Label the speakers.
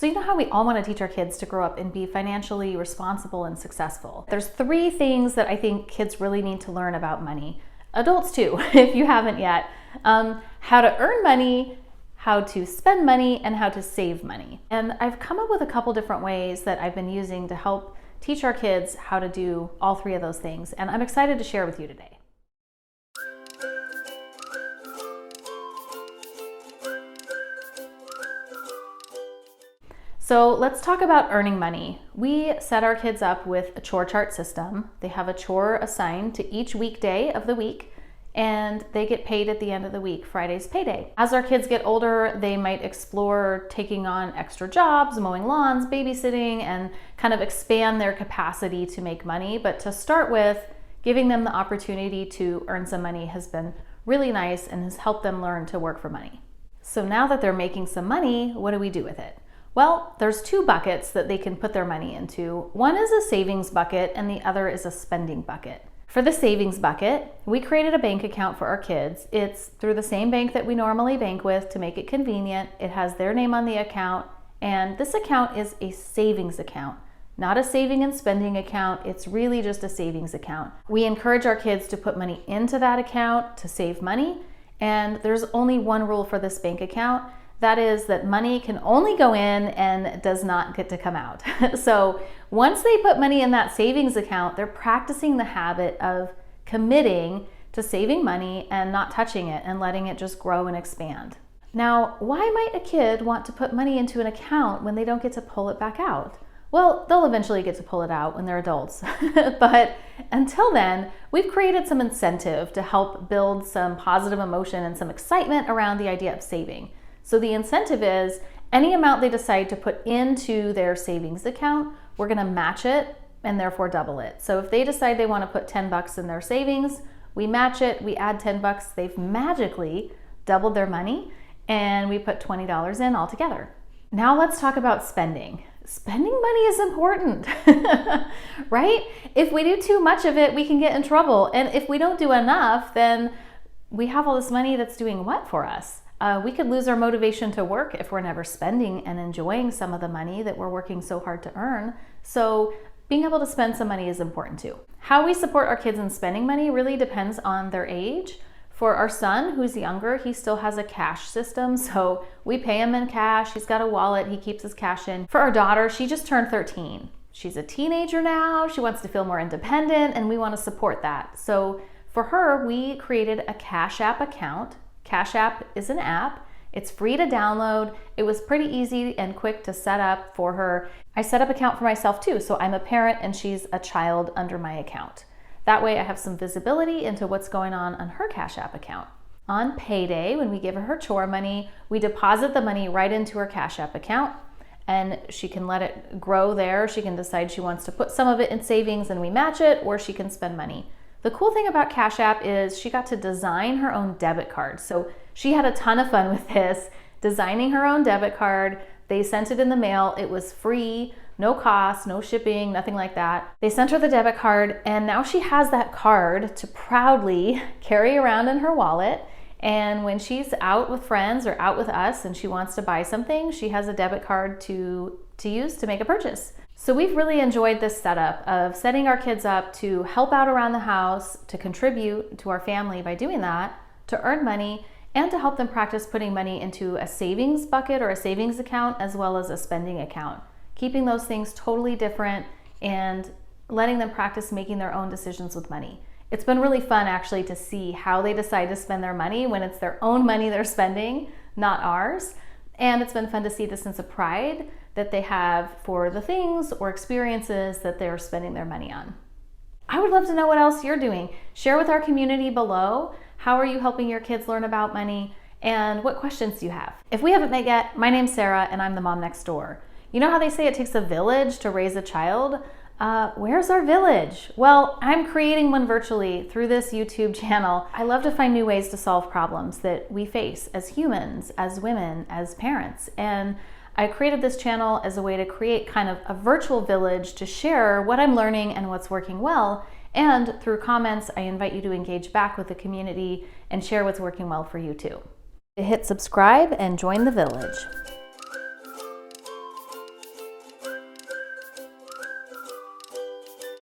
Speaker 1: So you know how we all want to teach our kids to grow up and be financially responsible and successful? There's 3 things that I think kids really need to learn about money. Adults too, if you haven't yet. How to earn money, how to spend money, and how to save money. And I've come up with a couple different ways that I've been using to help teach our kids how to do all 3 of those things. And I'm excited to share with you today. So let's talk about earning money. We set our kids up with a chore chart system. They have a chore assigned to each weekday of the week, and they get paid at the end of the week, Friday's payday. As our kids get older, they might explore taking on extra jobs, mowing lawns, babysitting, and kind of expand their capacity to make money. But to start with, giving them the opportunity to earn some money has been really nice and has helped them learn to work for money. So now that they're making some money, what do we do with it? Well, there's 2 buckets that they can put their money into. One is a savings bucket and the other is a spending bucket. For the savings bucket, we created a bank account for our kids. It's through the same bank that we normally bank with to make it convenient. It has their name on the account, and this account is a savings account, not a saving and spending account. It's really just a savings account. We encourage our kids to put money into that account to save money, and there's only one rule for this bank account. That is that money can only go in and does not get to come out. So once they put money in that savings account, they're practicing the habit of committing to saving money and not touching it and letting it just grow and expand. Now, why might a kid want to put money into an account when they don't get to pull it back out? Well, they'll eventually get to pull it out when they're adults. But until then, we've created some incentive to help build some positive emotion and some excitement around the idea of saving. So the incentive is any amount they decide to put into their savings account, we're going to match it and therefore double it. So if they decide they want to put $10 in their savings, we match it, we add $10, they've magically doubled their money, and we put $20 in altogether. Now let's talk about spending. Spending money is important, right? If we do too much of it, we can get in trouble. And if we don't do enough, then we have all this money that's doing what for us? We could lose our motivation to work if we're never spending and enjoying some of the money that we're working so hard to earn. So being able to spend some money is important too. How we support our kids in spending money really depends on their age. For our son, who's younger, he still has a cash system, so we pay him in cash. He's got a wallet, he keeps his cash in. For our daughter, she just turned 13. She's a teenager now, she wants to feel more independent, and we want to support that. So for her, we created a Cash App account. Cash App is an app. It's free to download. It was pretty easy and quick to set up for her. I set up an account for myself too, so I'm a parent and she's a child under my account. That way I have some visibility into what's going on her Cash App account. On payday, when we give her chore money, we deposit the money right into her Cash App account, and she can let it grow there. She can decide she wants to put some of it in savings and we match it, or she can spend money. The cool thing about Cash App is she got to design her own debit card. So she had a ton of fun with this, designing her own debit card. They sent it in the mail. It was free, no cost, no shipping, nothing like that. They sent her the debit card, and now she has that card to proudly carry around in her wallet. And when she's out with friends or out with us and she wants to buy something, she has a debit card to use to make a purchase. So we've really enjoyed this setup of setting our kids up to help out around the house, to contribute to our family by doing that, to earn money, and to help them practice putting money into a savings bucket or a savings account as well as a spending account. Keeping those things totally different and letting them practice making their own decisions with money. It's been really fun actually to see how they decide to spend their money when it's their own money they're spending, not ours. And it's been fun to see the sense of pride that they have for the things or experiences that they're spending their money on. I would love to know what else you're doing. Share with our community below. How are you helping your kids learn about money? And what questions do you have? If we haven't met yet, my name's Sara and I'm the mom next door. You know how they say it takes a village to raise a child? Where's our village? Well, I'm creating one virtually through this YouTube channel. I love to find new ways to solve problems that we face as humans, as women, as parents. And I created this channel as a way to create kind of a virtual village to share what I'm learning and what's working well. And through comments, I invite you to engage back with the community and share what's working well for you too. Hit subscribe and join the village.